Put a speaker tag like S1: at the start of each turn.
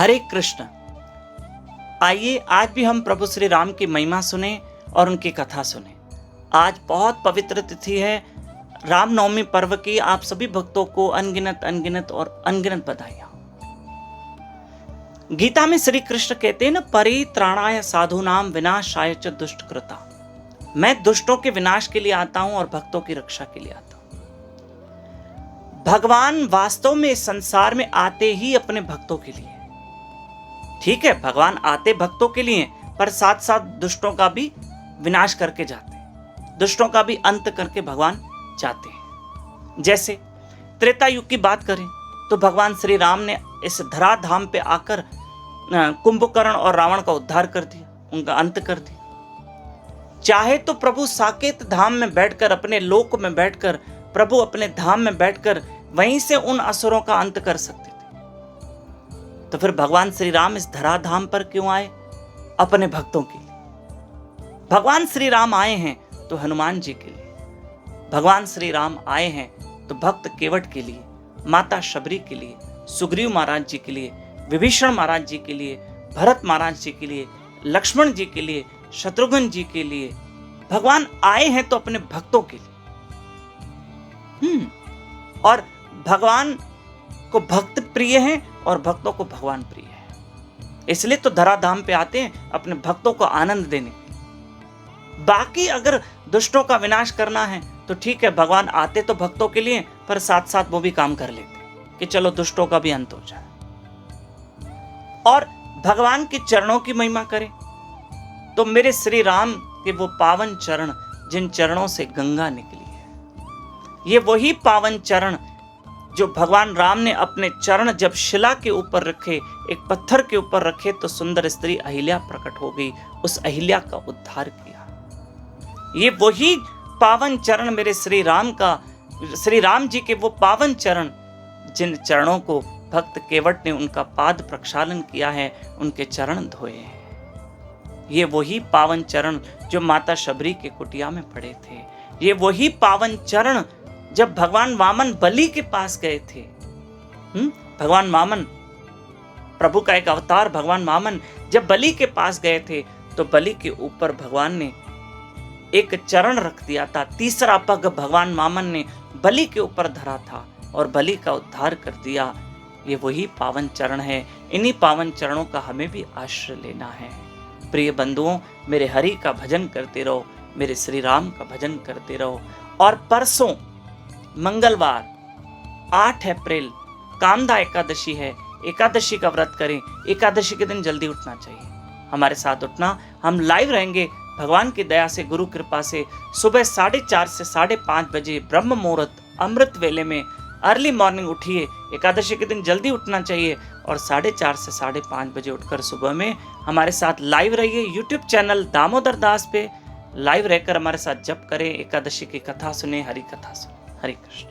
S1: हरे कृष्ण। आइए आज भी हम प्रभु श्री राम की महिमा सुने और उनकी कथा सुने। आज बहुत पवित्र तिथि है रामनवमी पर्व की। आप सभी भक्तों को अनगिनत और अनगिनत बधाइयां। गीता में श्री कृष्ण कहते हैं ना, परित्राणाय साधूनाम विनाशाय च दुष्टकृता। मैं दुष्टों के विनाश के लिए आता हूं और भक्तों की रक्षा के लिए आता हूं। भगवान वास्तव में इस संसार में आते ही अपने भक्तों के लिए। ठीक है, भगवान आते भक्तों के लिए, पर साथ साथ दुष्टों का भी विनाश करके जाते हैं, दुष्टों का भी अंत करके भगवान जाते हैं। जैसे त्रेता युग की बात करें तो भगवान श्री राम ने इस धराधाम पे आकर कुंभकर्ण और रावण का उद्धार कर दिया, उनका अंत कर दिया। चाहे तो प्रभु साकेत धाम में बैठकर, अपने लोक में बैठकर, प्रभु अपने धाम में बैठकर वहीं से उन असुरों का अंत कर सकते थे। तो फिर भगवान श्री राम इस धराधाम पर क्यों आए? अपने भक्तों के लिए। भगवान श्री राम आए हैं तो हनुमान जी के लिए, भगवान श्री राम आए हैं तो भक्त केवट के लिए, माता शबरी के लिए, सुग्रीव महाराज जी के लिए, विभीषण महाराज जी के लिए, भरत महाराज जी के लिए, लक्ष्मण जी के लिए, शत्रुघ्न जी के लिए। भगवान आए हैं तो अपने भक्तों के लिए। और भगवान को भक्त प्रिय हैं और भक्तों को भगवान प्रिय है। इसलिए तो धराधाम पे आते हैं अपने भक्तों को आनंद देने के लिए। बाकी अगर दुष्टों का विनाश करना है तो ठीक है, भगवान आते तो भक्तों के लिए, पर साथ साथ वो भी काम कर लेते कि चलो दुष्टों का भी अंत हो जाए। और भगवान के चरणों की महिमा करें तो मेरे श्री राम के वो पावन चरण, जिन चरणों से गंगा निकली है, ये वही पावन चरण जो भगवान राम ने अपने चरण जब शिला के ऊपर रखे, एक पत्थर के ऊपर रखे, तो सुंदर स्त्री अहिल्या प्रकट हो गई, उस अहिल्या का उद्धार किया। ये वही पावन चरण मेरे श्री राम जी के वो पावन चरण, जिन चरणों को भक्त केवट ने उनका पाद प्रक्षालन किया है, उनके चरण धोए हैं। ये वही पावन चरण जो माता शबरी के कुटिया में पड़े थे। ये वही पावन चरण जब भगवान वामन बलि के पास गए थे। भगवान वामन, प्रभु का एक अवतार भगवान वामन जब बलि के पास गए थे तो बलि के ऊपर भगवान ने एक चरण रख दिया था। तीसरा पग भगवान वामन ने बलि के ऊपर धरा था और बलि का उद्धार कर दिया। ये वही पावन चरण है। इन्हीं पावन चरणों का हमें भी आश्रय लेना है। प्रिय बंधुओं, मेरे हरि का भजन करते रहो, मेरे श्री राम का भजन करते रहो। और परसों मंगलवार 8 अप्रैल कामदा एकादशी है। एकादशी का व्रत करें। एकादशी के दिन जल्दी उठना चाहिए, हमारे साथ उठना। हम लाइव रहेंगे भगवान की दया से, गुरु कृपा से, सुबह 4:30 से 5:30 बजे ब्रह्म मुहूर्त अमृत वेले में अर्ली मॉर्निंग उठिए। एकादशी के दिन जल्दी उठना चाहिए और 4:30 से 5:30 बजे उठकर सुबह में हमारे साथ लाइव रहिए। यूट्यूब चैनल दामोदर दास पे लाइव रहकर हमारे साथ जप करें, एकादशी की कथा सुने, हरि कथा सुने। हरे कृष्ण।